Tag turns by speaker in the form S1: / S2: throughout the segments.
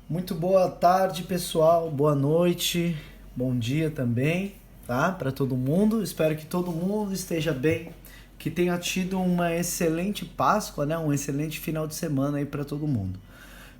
S1: Muito boa tarde, pessoal. Boa noite. Bom dia também, tá? Para todo mundo. Espero que todo mundo esteja bem, que tenha tido uma excelente Páscoa, né? Um excelente final de semana aí para todo mundo.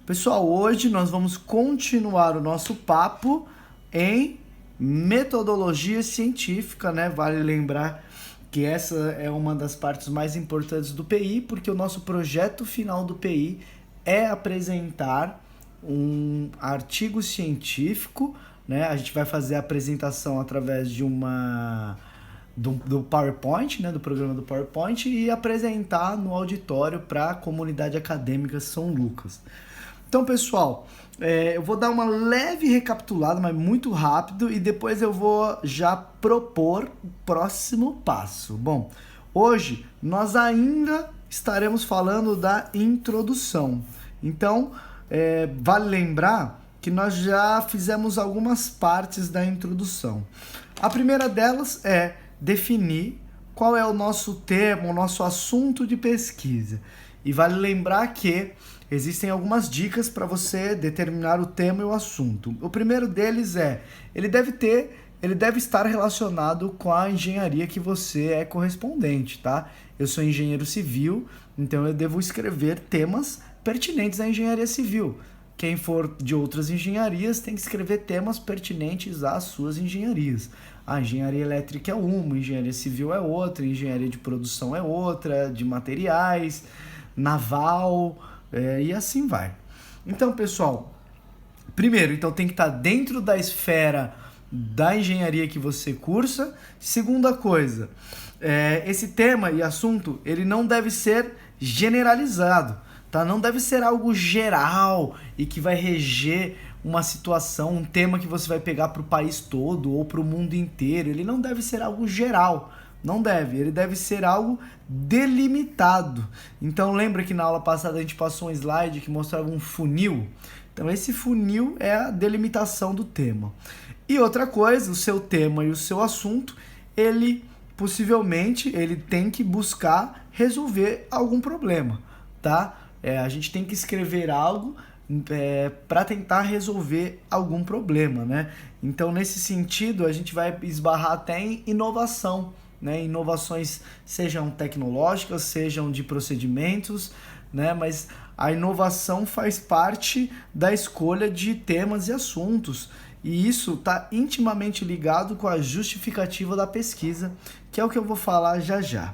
S1: Pessoal, hoje nós vamos continuar o nosso papo em metodologia científica, né? Vale lembrar que essa é uma das partes mais importantes do PI, porque o nosso projeto final do PI é apresentar um artigo científico, né? A gente vai fazer a apresentação através de do PowerPoint, né? Do programa do PowerPoint e apresentar no auditório para a comunidade acadêmica São Lucas. Então, pessoal, eu vou dar uma leve recapitulada, mas muito rápido, e depois eu vou já propor o próximo passo. Bom, hoje nós ainda estaremos falando da introdução. Então, vale lembrar que nós já fizemos algumas partes da introdução. A primeira delas é definir qual é o nosso tema, o nosso assunto de pesquisa. E vale lembrar que existem algumas dicas para você determinar o tema e o assunto. O primeiro deles ele deve estar relacionado com a engenharia que você é correspondente, tá? Eu sou engenheiro civil, então eu devo escrever temas pertinentes à engenharia civil. Quem for de outras engenharias tem que escrever temas pertinentes às suas engenharias. A engenharia elétrica é uma, engenharia civil é outra, engenharia de produção é outra, de materiais, naval, e assim vai. Então, pessoal, primeiro, então tem que estar dentro da esfera da engenharia que você cursa. Segunda coisa, esse tema e assunto, ele não deve ser generalizado, tá? Não deve ser algo geral e que vai reger uma situação, um tema que você vai pegar para o país todo ou para o mundo inteiro. Ele não deve ser algo geral. Não deve, ele deve ser algo delimitado. Então lembra que na aula passada a gente passou um slide que mostrava um funil? Então esse funil é a delimitação do tema. E outra coisa, o seu tema e o seu assunto, ele possivelmente ele tem que buscar resolver algum problema, tá? A gente tem que escrever algo para tentar resolver algum problema, né? Então nesse sentido a gente vai esbarrar até em inovação, né? Inovações sejam tecnológicas, sejam de procedimentos, né? Mas a inovação faz parte da escolha de temas e assuntos, e isso está intimamente ligado com a justificativa da pesquisa, que é o que eu vou falar já já.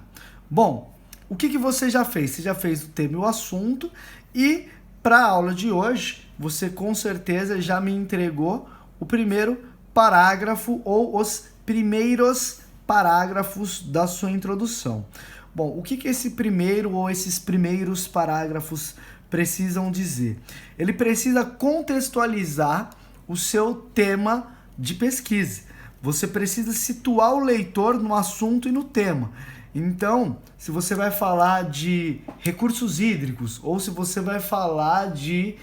S1: Bom, o que você já fez? Você já fez o tema e o assunto, e para a aula de hoje você com certeza já me entregou o primeiro parágrafo ou os primeiros parágrafos da sua introdução. Bom, o que esse primeiro ou esses primeiros parágrafos precisam dizer? Ele precisa contextualizar o seu tema de pesquisa. Você precisa situar o leitor no assunto e no tema. Então, se você vai falar de recursos hídricos ou se você vai falar de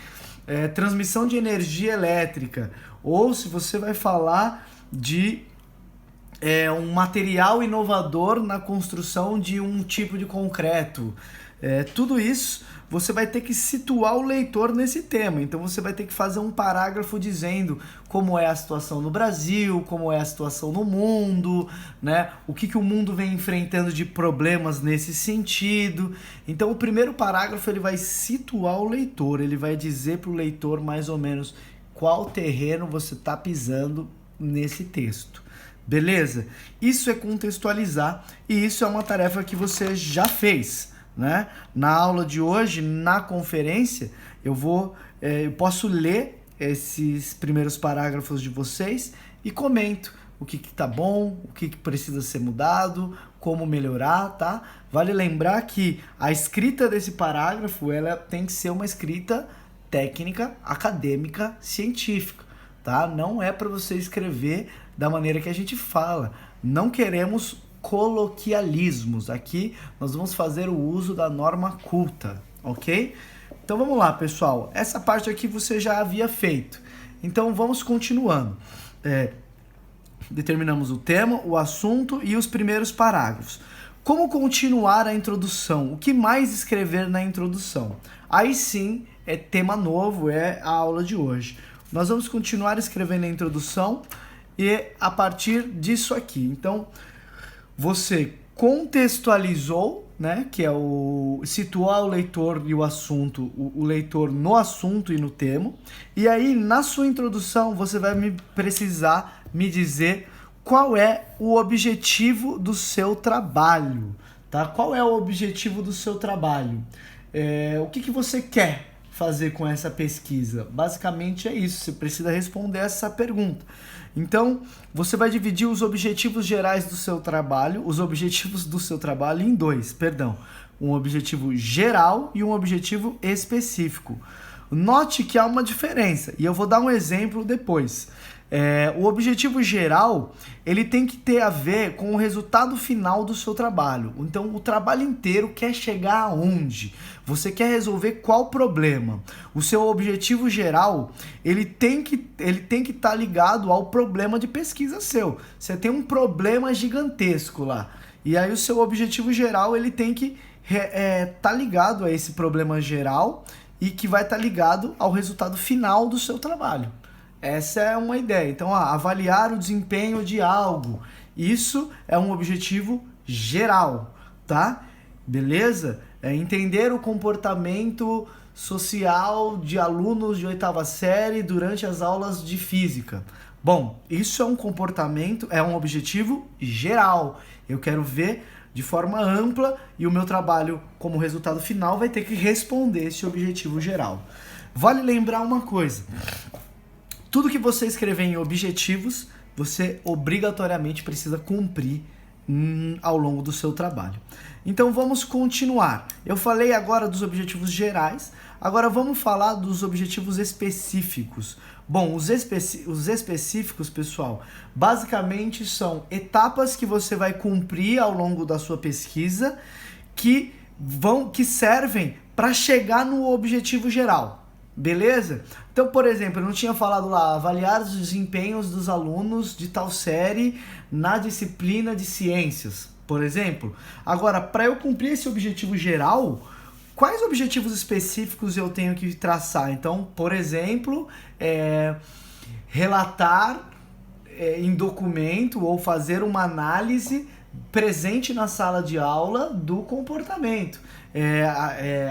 S1: transmissão de energia elétrica ou se você vai falar de um material inovador na construção de um tipo de concreto. Tudo isso você vai ter que situar o leitor nesse tema. Então você vai ter que fazer um parágrafo dizendo como é a situação no Brasil, como é a situação no mundo, né? O que o mundo vem enfrentando de problemas nesse sentido. Então o primeiro parágrafo ele vai situar o leitor, ele vai dizer para o leitor mais ou menos qual terreno você está pisando nesse texto. Beleza? Isso é contextualizar e isso é uma tarefa que você já fez, né? Na aula de hoje, na conferência, eu posso ler esses primeiros parágrafos de vocês e comento o que tá bom, o que precisa ser mudado, como melhorar, tá? Vale lembrar que a escrita desse parágrafo, ela tem que ser uma escrita técnica, acadêmica, científica, tá? Não é para você escrever da maneira que a gente fala. Não queremos coloquialismos. Aqui nós vamos fazer o uso da norma culta, ok? Então vamos lá, pessoal. Essa parte aqui você já havia feito. Então vamos continuando. Determinamos o tema, o assunto e os primeiros parágrafos. Como continuar a introdução? O que mais escrever na introdução? Aí sim é tema novo, é a aula de hoje. Nós vamos continuar escrevendo a introdução e a partir disso aqui. Então, você contextualizou, né, que é o situar o leitor e o assunto, o leitor no assunto e no tema. E aí, na sua introdução, você vai precisar me dizer qual é o objetivo do seu trabalho, tá? Qual é o objetivo do seu trabalho? O que você quer fazer com essa pesquisa? Basicamente é isso, você precisa responder essa pergunta. Então, você vai dividir os objetivos gerais do seu trabalho, os objetivos do seu trabalho em dois, um objetivo geral e um objetivo específico. Note que há uma diferença, e eu vou dar um exemplo depois. O objetivo geral, ele tem que ter a ver com o resultado final do seu trabalho. Então, o trabalho inteiro quer chegar aonde? Você quer resolver qual problema? O seu objetivo geral, ele tem que estar ligado ao problema de pesquisa seu. Você tem um problema gigantesco lá. E aí, o seu objetivo geral, ele tem que estar ligado a esse problema geral e que vai estar ligado ao resultado final do seu trabalho. Essa é uma ideia. Então, avaliar o desempenho de algo. Isso é um objetivo geral, tá? Beleza? Entender o comportamento social de alunos de 8ª série durante as aulas de física. Bom, isso é um comportamento, é um objetivo geral. Eu quero ver de forma ampla e o meu trabalho, como resultado final, vai ter que responder esse objetivo geral. Vale lembrar uma coisa. Tudo que você escrever em objetivos, você obrigatoriamente precisa cumprir ao longo do seu trabalho. Então vamos continuar. Eu falei agora dos objetivos gerais, agora vamos falar dos objetivos específicos. Bom, os específicos, pessoal, basicamente são etapas que você vai cumprir ao longo da sua pesquisa que servem para chegar no objetivo geral. Beleza? Então, por exemplo, eu não tinha falado lá, avaliar os desempenhos dos alunos de tal série na disciplina de ciências, por exemplo. Agora, para eu cumprir esse objetivo geral, quais objetivos específicos eu tenho que traçar? Então, por exemplo, relatar em documento ou fazer uma análise presente na sala de aula do comportamento.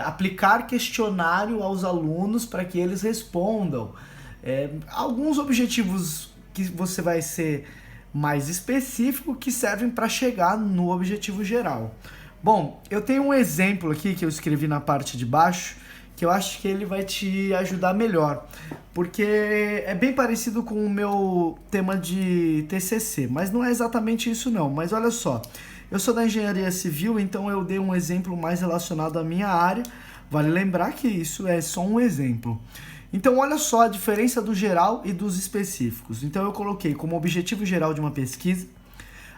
S1: Aplicar questionário aos alunos para que eles respondam. Alguns objetivos que você vai ser mais específico que servem para chegar no objetivo geral. Bom, eu tenho um exemplo aqui que eu escrevi na parte de baixo que eu acho que ele vai te ajudar melhor, porque é bem parecido com o meu tema de TCC, mas não é exatamente isso não. Mas olha só, eu sou da engenharia civil, então eu dei um exemplo mais relacionado à minha área. Vale lembrar que isso é só um exemplo. Então olha só a diferença do geral e dos específicos. Então eu coloquei como objetivo geral de uma pesquisa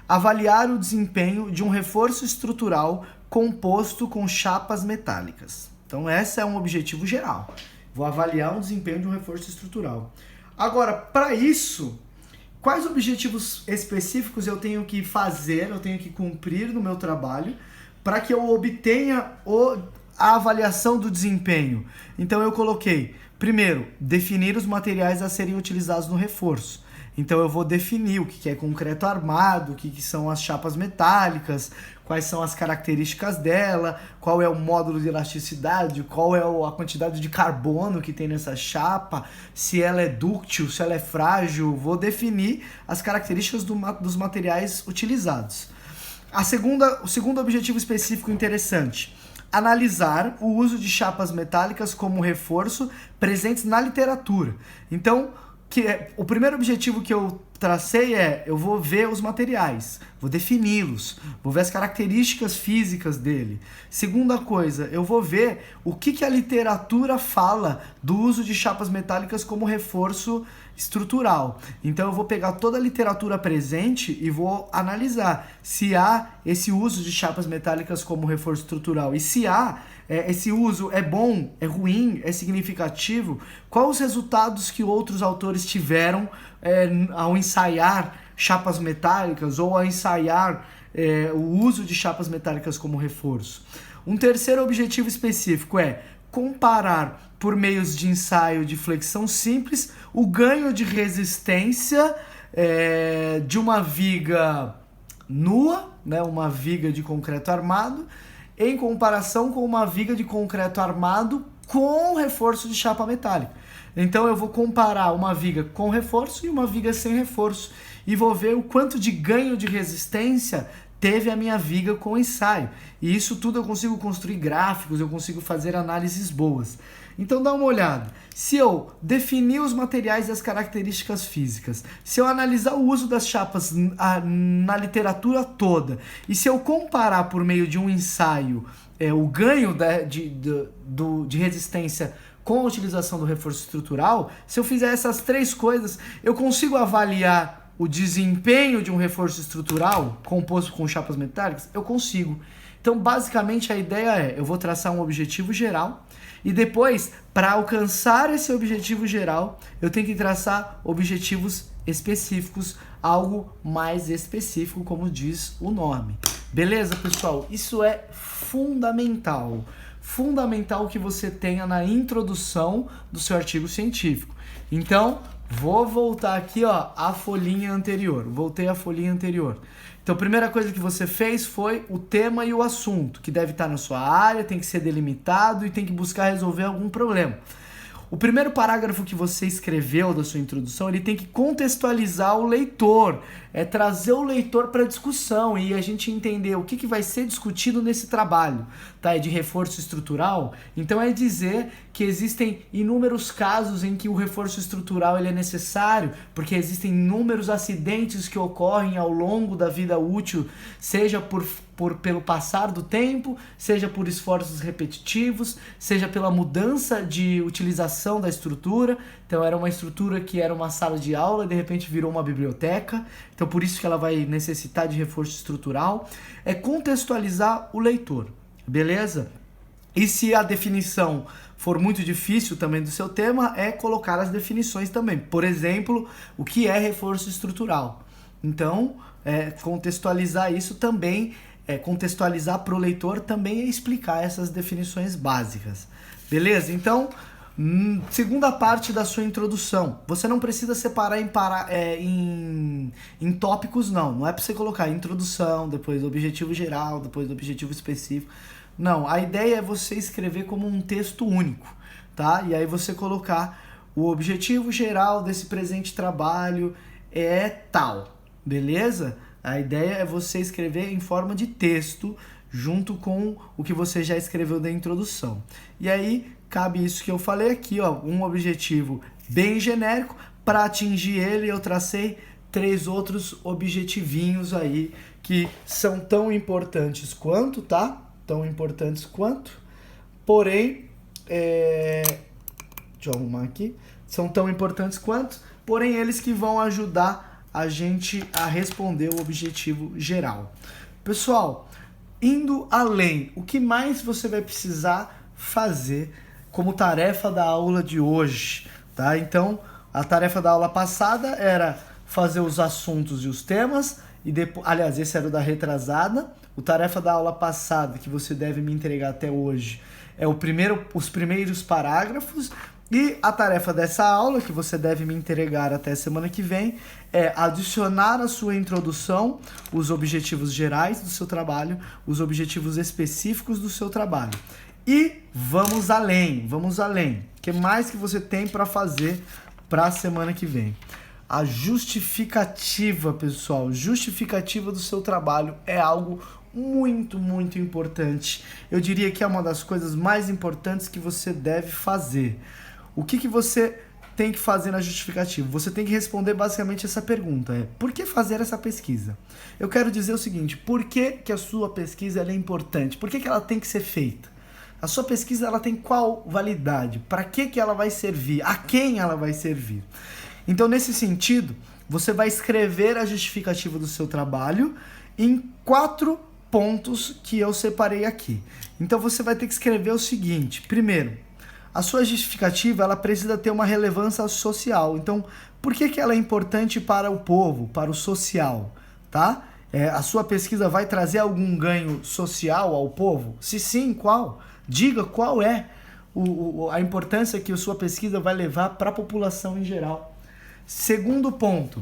S1: avaliar o desempenho de um reforço estrutural composto com chapas metálicas. Então esse é um objetivo geral. Vou avaliar o desempenho de um reforço estrutural. Agora, para isso, quais objetivos específicos eu tenho que fazer, eu tenho que cumprir no meu trabalho para que eu obtenha a avaliação do desempenho? Então eu coloquei, primeiro, definir os materiais a serem utilizados no reforço. Então eu vou definir o que é concreto armado, o que são as chapas metálicas, quais são as características dela, qual é o módulo de elasticidade, qual é a quantidade de carbono que tem nessa chapa, se ela é dúctil, se ela é frágil. Vou definir as características dos materiais utilizados. O segundo objetivo específico interessante: analisar o uso de chapas metálicas como reforço presentes na literatura. Então, o primeiro objetivo que eu tracei eu vou ver os materiais, vou defini-los, vou ver as características físicas dele. Segunda coisa, eu vou ver o que a literatura fala do uso de chapas metálicas como reforço estrutural. Então eu vou pegar toda a literatura presente e vou analisar se há esse uso de chapas metálicas como reforço estrutural. E se há, esse uso é bom, é ruim, é significativo? Quais os resultados que outros autores tiveram ao ensaiar chapas metálicas ou ao ensaiar o uso de chapas metálicas como reforço? Um terceiro objetivo específico é comparar por meios de ensaio de flexão simples o ganho de resistência de uma viga nua, né, uma viga de concreto armado, em comparação com uma viga de concreto armado com reforço de chapa metálica. Então eu vou comparar uma viga com reforço e uma viga sem reforço e vou ver o quanto de ganho de resistência teve a minha viga com ensaio. E isso tudo eu consigo construir gráficos, eu consigo fazer análises boas. Então dá uma olhada. Se eu definir os materiais e as características físicas, se eu analisar o uso das chapas na literatura toda, e se eu comparar por meio de um ensaio o ganho de resistência com a utilização do reforço estrutural, se eu fizer essas três coisas, eu consigo avaliar o desempenho de um reforço estrutural composto com chapas metálicas? Eu consigo. Então, basicamente, a ideia eu vou traçar um objetivo geral e depois, para alcançar esse objetivo geral, eu tenho que traçar objetivos específicos, algo mais específico, como diz o nome. Beleza, pessoal? Isso é fundamental. Fundamental que você tenha na introdução do seu artigo científico. Então, vou voltar aqui, a folhinha anterior. Voltei à folhinha anterior. Então, a primeira coisa que você fez foi o tema e o assunto, que deve estar na sua área, tem que ser delimitado e tem que buscar resolver algum problema. O primeiro parágrafo que você escreveu da sua introdução, ele tem que contextualizar o leitor, trazer o leitor para a discussão e a gente entender o que vai ser discutido nesse trabalho, tá? É de reforço estrutural, então é dizer que existem inúmeros casos em que o reforço estrutural ele é necessário, porque existem inúmeros acidentes que ocorrem ao longo da vida útil, seja pelo passar do tempo, seja por esforços repetitivos, seja pela mudança de utilização da estrutura. Então era uma estrutura que era uma sala de aula e de repente virou uma biblioteca, então por isso que ela vai necessitar de reforço estrutural. É contextualizar o leitor, beleza? E se a definição for muito difícil também do seu tema, é colocar as definições também. Por exemplo, o que é reforço estrutural? Então, contextualizar isso também, contextualizar para o leitor também é explicar essas definições básicas. Beleza? Então, segunda parte da sua introdução. Você não precisa separar em tópicos, não. Não é para você colocar introdução, depois objetivo geral, depois objetivo específico. Não, a ideia é você escrever como um texto único, tá? E aí você colocar o objetivo geral desse presente trabalho é tal, beleza? A ideia é você escrever em forma de texto junto com o que você já escreveu da introdução. E aí cabe isso que eu falei aqui, um objetivo bem genérico. Para atingir ele eu tracei 3 outros objetivinhos aí que são tão importantes quanto, tá? Tão importantes quanto, porém, deixa eu arrumar aqui, são tão importantes quanto, porém eles que vão ajudar a gente a responder o objetivo geral. Pessoal, indo além, o que mais você vai precisar fazer como tarefa da aula de hoje, tá? Então, a tarefa da aula passada era fazer os assuntos e os temas, e depois, aliás, esse era o da retrasada. O tarefa da aula passada, que você deve me entregar até hoje, é os primeiros parágrafos. E a tarefa dessa aula, que você deve me entregar até semana que vem, é adicionar à sua introdução os objetivos gerais do seu trabalho, os objetivos específicos do seu trabalho. E vamos além. O que mais que você tem para fazer para a semana que vem? A justificativa, pessoal, justificativa do seu trabalho é algo muito, muito importante. Eu diria que é uma das coisas mais importantes que você deve fazer. O que você tem que fazer na justificativa? Você tem que responder basicamente essa pergunta, por que fazer essa pesquisa? Eu quero dizer o seguinte, por que a sua pesquisa ela é importante? Por que ela tem que ser feita? A sua pesquisa ela tem qual validade? Para que ela vai servir? A quem ela vai servir? Então, nesse sentido, você vai escrever a justificativa do seu trabalho em 4 pontos que eu separei aqui. Então, você vai ter que escrever o seguinte. Primeiro, a sua justificativa ela precisa ter uma relevância social. Então, por que ela é importante para o povo, para o social? Tá? A sua pesquisa vai trazer algum ganho social ao povo? Se sim, qual? Diga qual é. a importância que a sua pesquisa vai levar para a população em geral. Segundo ponto,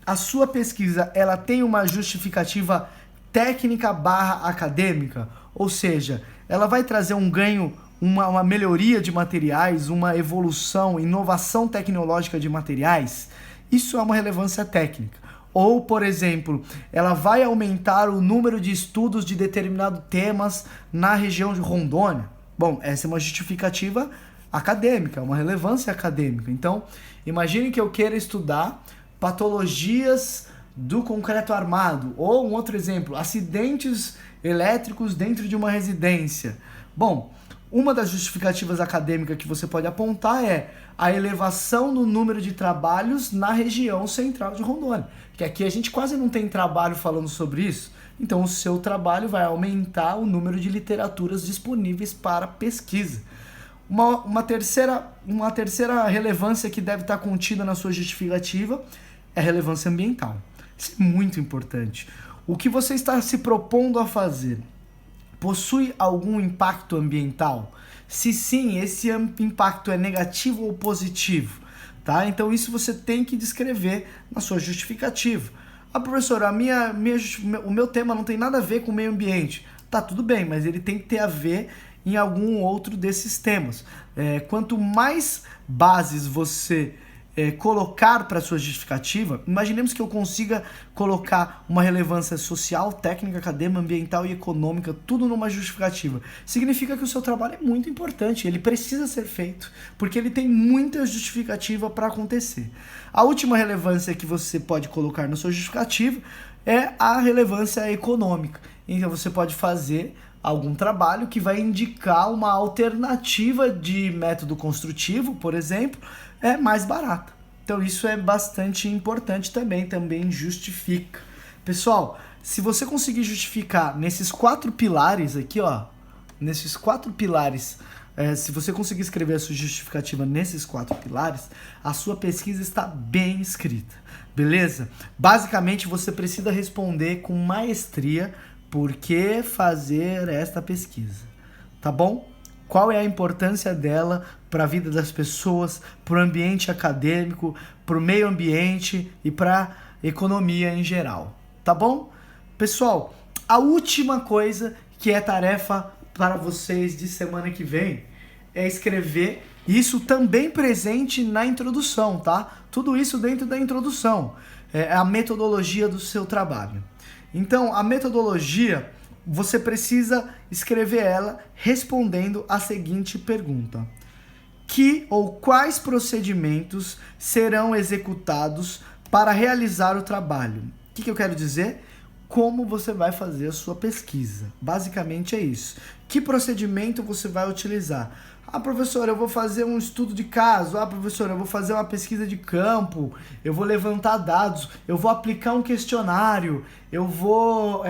S1: a sua pesquisa ela tem uma justificativa técnica / acadêmica, ou seja, ela vai trazer um ganho, uma melhoria de materiais, uma evolução, inovação tecnológica de materiais. Isso é uma relevância técnica. Ou, por exemplo, ela vai aumentar o número de estudos de determinados temas na região de Rondônia. Bom, essa é uma justificativa acadêmica, uma relevância acadêmica. Então, imagine que eu queira estudar patologias do concreto armado. Ou, um outro exemplo, acidentes elétricos dentro de uma residência. Bom, uma das justificativas acadêmicas que você pode apontar é a elevação no número de trabalhos na região central de Rondônia. Que aqui a gente quase não tem trabalho falando sobre isso. Então o seu trabalho vai aumentar o número de literaturas disponíveis para pesquisa. Uma terceira relevância que deve estar contida na sua justificativa é a relevância ambiental. Isso é muito importante. O que você está se propondo a fazer possui algum impacto ambiental? Se sim, esse impacto é negativo ou positivo? Tá? Então isso você tem que descrever na sua justificativa. Ah, professor, o meu tema não tem nada a ver com o meio ambiente. Tá, tudo bem, mas ele tem que ter a ver em algum outro desses temas. Quanto mais bases você colocar para sua justificativa, imaginemos que eu consiga colocar uma relevância social, técnica, acadêmica, ambiental e econômica, tudo numa justificativa. Significa que o seu trabalho é muito importante, ele precisa ser feito, porque ele tem muita justificativa para acontecer. A última relevância que você pode colocar na sua justificativa é a relevância econômica. Então você pode fazer algum trabalho que vai indicar uma alternativa de método construtivo, por exemplo, é mais barata. Então isso é bastante importante também justifica. Pessoal, se você conseguir justificar nesses 4 pilares aqui, ó, nesses 4 pilares, se você conseguir escrever a sua justificativa nesses 4 pilares, a sua pesquisa está bem escrita, beleza? Basicamente você precisa responder com maestria por que fazer esta pesquisa, tá bom? Qual é a importância dela para a vida das pessoas, para o ambiente acadêmico, para o meio ambiente e para a economia em geral, tá bom? Pessoal, a última coisa que é tarefa para vocês de semana que vem é escrever isso também presente na introdução, tá? Tudo isso dentro da introdução, é a metodologia do seu trabalho. Então, a metodologia, você precisa escrever ela respondendo a seguinte pergunta: que ou quais procedimentos serão executados para realizar o trabalho? O que eu quero dizer? Como você vai fazer a sua pesquisa. Basicamente é isso. Que procedimento você vai utilizar? Ah, professor, eu vou fazer um estudo de caso. Ah, professor, eu vou fazer uma pesquisa de campo. Eu vou levantar dados. Eu vou aplicar um questionário. Eu vou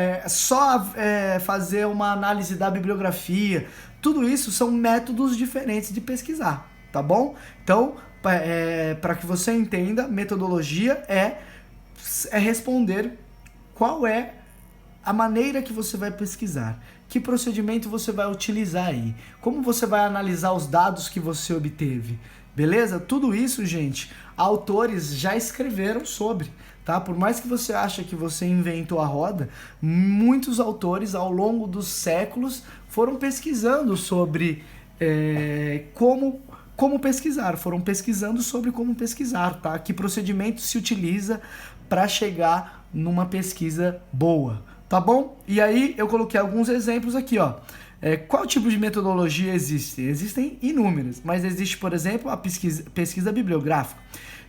S1: fazer uma análise da bibliografia. Tudo isso são métodos diferentes de pesquisar, tá bom? Então, para que você entenda, metodologia é responder qual é a maneira que você vai pesquisar, que procedimento você vai utilizar aí, como você vai analisar os dados que você obteve, beleza? Tudo isso, gente, autores já escreveram sobre, tá? Por mais que você ache que você inventou a roda, muitos autores ao longo dos séculos foram pesquisando sobre como pesquisar, foram pesquisando sobre como pesquisar, tá? Que procedimento se utiliza para chegar numa pesquisa boa, tá bom? E aí eu coloquei alguns exemplos aqui, ó. Qual tipo de metodologia existe? Existem inúmeras, mas existe, por exemplo, a pesquisa bibliográfica.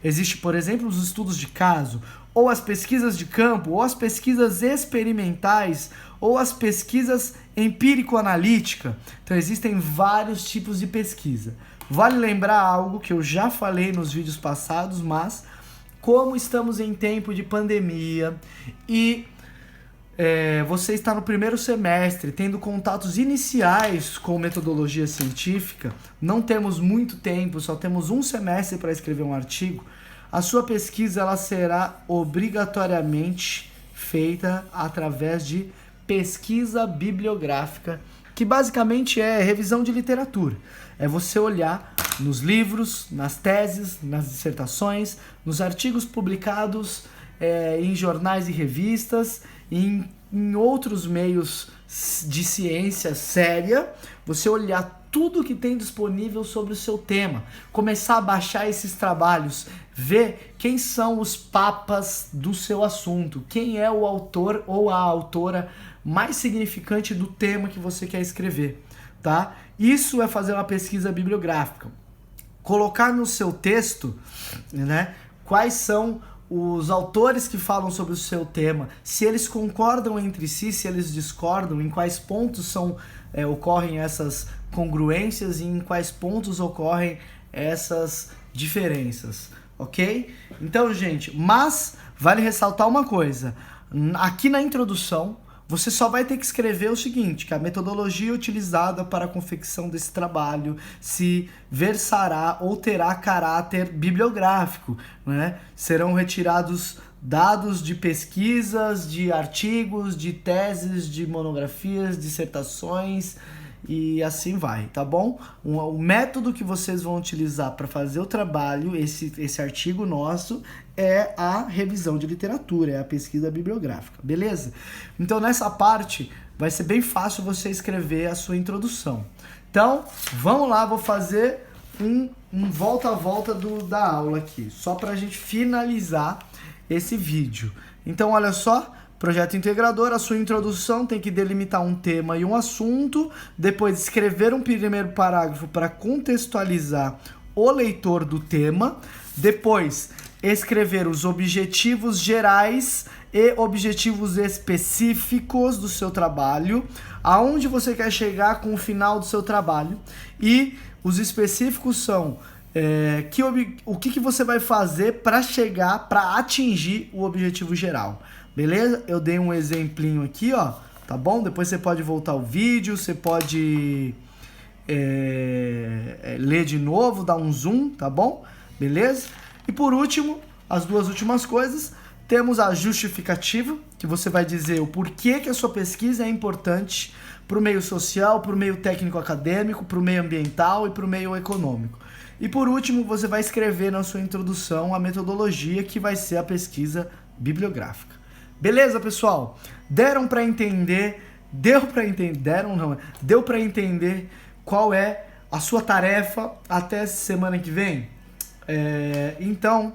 S1: Existe, por exemplo, os estudos de caso, ou as pesquisas de campo, ou as pesquisas experimentais, ou as pesquisas empírico-analítica. Então existem vários tipos de pesquisa. Vale lembrar algo que eu já falei nos vídeos passados, mas como estamos em tempo de pandemia e você está no primeiro semestre, tendo contatos iniciais com metodologia científica, não temos muito tempo, só temos um semestre para escrever um artigo, a sua pesquisa ela será obrigatoriamente feita através de pesquisa bibliográfica que basicamente é revisão de literatura. É você olhar nos livros, nas teses, nas dissertações, nos artigos publicados em jornais e revistas, em outros meios de ciência séria, você olhar tudo que tem disponível sobre o seu tema, começar a baixar esses trabalhos, ver quem são os papas do seu assunto, quem é o autor ou a autora mais significante do tema que você quer escrever, tá? Isso é fazer uma pesquisa bibliográfica. Colocar no seu texto, né, quais são os autores que falam sobre o seu tema, se eles concordam entre si, se eles discordam, em quais pontos ocorrem essas congruências e em quais pontos ocorrem essas diferenças, ok? Então, gente, mas vale ressaltar uma coisa, aqui na introdução, você só vai ter que escrever o seguinte, que a metodologia utilizada para a confecção desse trabalho se versará ou terá caráter bibliográfico, né? Serão retirados dados de pesquisas, de artigos, de teses, de monografias, dissertações e assim vai, tá bom? O método que vocês vão utilizar para fazer o trabalho, esse artigo nosso, é a revisão de literatura, é a pesquisa bibliográfica, beleza? Então nessa parte vai ser bem fácil você escrever a sua introdução. Então, vamos lá, vou fazer um volta a volta da aula aqui, só para a gente finalizar esse vídeo. Então, olha só, projeto integrador, a sua introdução tem que delimitar um tema e um assunto, depois escrever um primeiro parágrafo para contextualizar o leitor do tema, depois escrever os objetivos gerais e objetivos específicos do seu trabalho, aonde você quer chegar com o final do seu trabalho, e os específicos são o que você vai fazer para chegar, para atingir o objetivo geral. Beleza? Eu dei um exemplinho aqui, ó, tá bom? Depois você pode voltar ao vídeo, você pode ler de novo, dar um zoom, tá bom? Beleza? E por último, as duas últimas coisas, temos a justificativa, que você vai dizer o porquê que a sua pesquisa é importante para o meio social, para o meio técnico-acadêmico, para o meio ambiental e para o meio econômico. E por último, você vai escrever na sua introdução a metodologia que vai ser a pesquisa bibliográfica. Beleza, pessoal? Deu para entender qual é a sua tarefa até semana que vem? Então,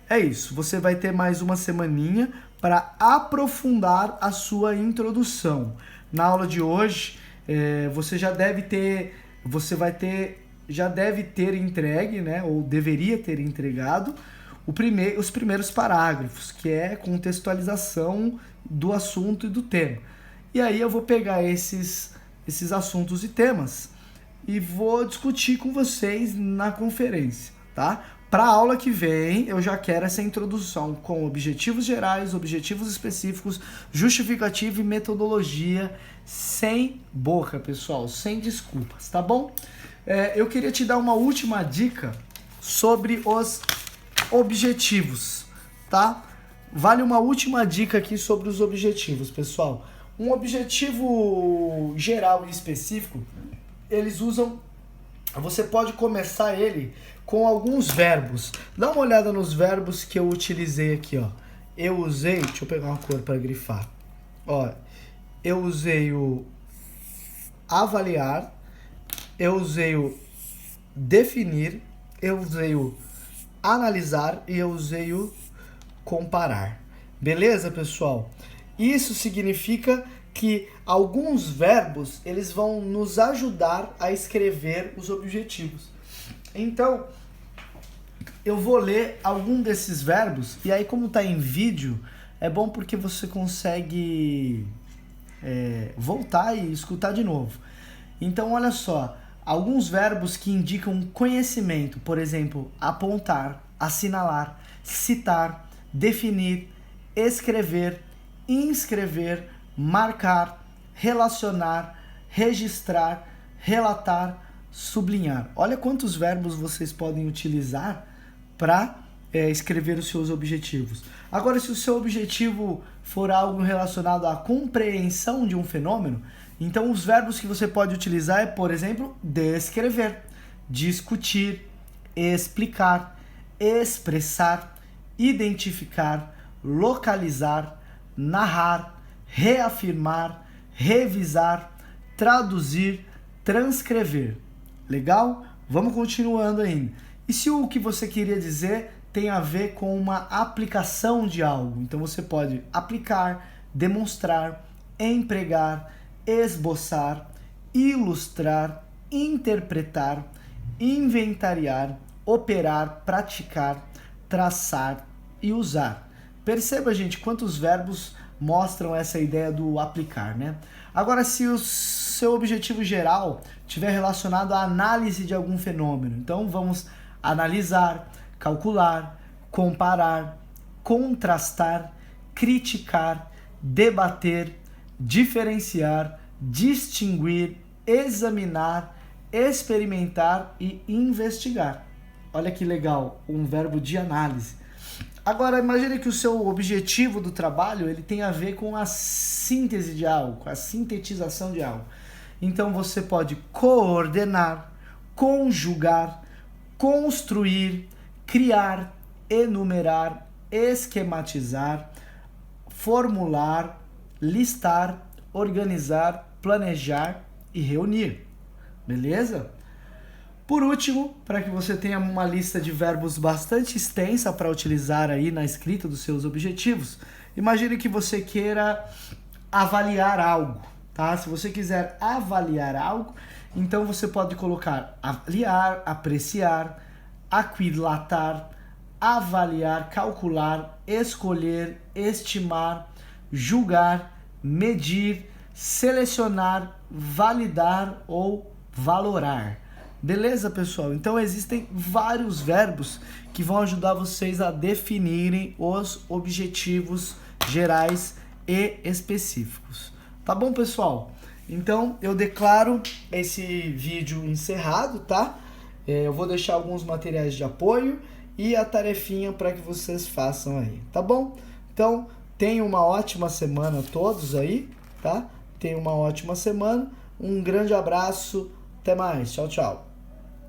S1: é isso. Você vai ter mais uma semaninha para aprofundar a sua introdução. Na aula de hoje, você já deve ter entregue, né, ou deveria ter entregado os primeiros parágrafos, que é contextualização do assunto e do tema. E aí eu vou pegar esses assuntos e temas e vou discutir com vocês na conferência, tá? Para a aula que vem, eu já quero essa introdução com objetivos gerais, objetivos específicos, justificativa e metodologia, sem boca, pessoal, sem desculpas, tá bom? Eu queria te dar uma última dica sobre os objetivos, tá? Vale uma última dica aqui sobre os objetivos, pessoal. Um objetivo geral e específico, você pode começar ele com alguns verbos. Dá uma olhada nos verbos que eu utilizei aqui, ó. Deixa eu pegar uma cor para grifar. Ó, eu usei o avaliar, eu usei o definir, eu usei o analisar e eu usei o comparar. Beleza, pessoal? Isso significa que alguns verbos, eles vão nos ajudar a escrever os objetivos. Então, eu vou ler algum desses verbos, e aí como está em vídeo, é bom porque você consegue voltar e escutar de novo. Então, olha só, alguns verbos que indicam conhecimento, por exemplo, apontar, assinalar, citar, definir, escrever, inscrever, marcar, relacionar, registrar, relatar, sublinhar. Olha quantos verbos vocês podem utilizar para escrever os seus objetivos. Agora, se o seu objetivo for algo relacionado à compreensão de um fenômeno, Então, os verbos que você pode utilizar é, por exemplo, descrever, discutir, explicar, expressar, identificar, localizar, narrar, reafirmar, revisar, traduzir, transcrever. Legal? Vamos continuando ainda. E se o que você queria dizer tem a ver com uma aplicação de algo? Então você pode aplicar, demonstrar, empregar, esboçar, ilustrar, interpretar, inventariar, operar, praticar, traçar e usar. Perceba, gente, quantos verbos mostram essa ideia do aplicar, né? Agora, se o seu objetivo geral estiver relacionado à análise de algum fenômeno, então vamos analisar, calcular, comparar, contrastar, criticar, debater, diferenciar, distinguir, examinar, experimentar e investigar. Olha que legal, um verbo de análise. Agora, imagine que o seu objetivo do trabalho ele tem a ver com a síntese de algo, com a sintetização de algo. Então, você pode coordenar, conjugar, construir, criar, enumerar, esquematizar, formular, listar, organizar, planejar e reunir. Beleza? Por último, para que você tenha uma lista de verbos bastante extensa para utilizar aí na escrita dos seus objetivos, imagine que você queira avaliar algo, tá? Se você quiser avaliar algo, então você pode colocar avaliar, apreciar, aquilatar, avaliar, calcular, escolher, estimar, julgar, medir, selecionar, validar ou valorar. Beleza, pessoal? Então existem vários verbos que vão ajudar vocês a definirem os objetivos gerais e específicos. Tá bom, pessoal? Então eu declaro esse vídeo encerrado, tá? Eu vou deixar alguns materiais de apoio e a tarefinha para que vocês façam aí, tá bom? Então tenham uma ótima semana todos aí, tá? Tenham uma ótima semana, um grande abraço, até mais, tchau, tchau.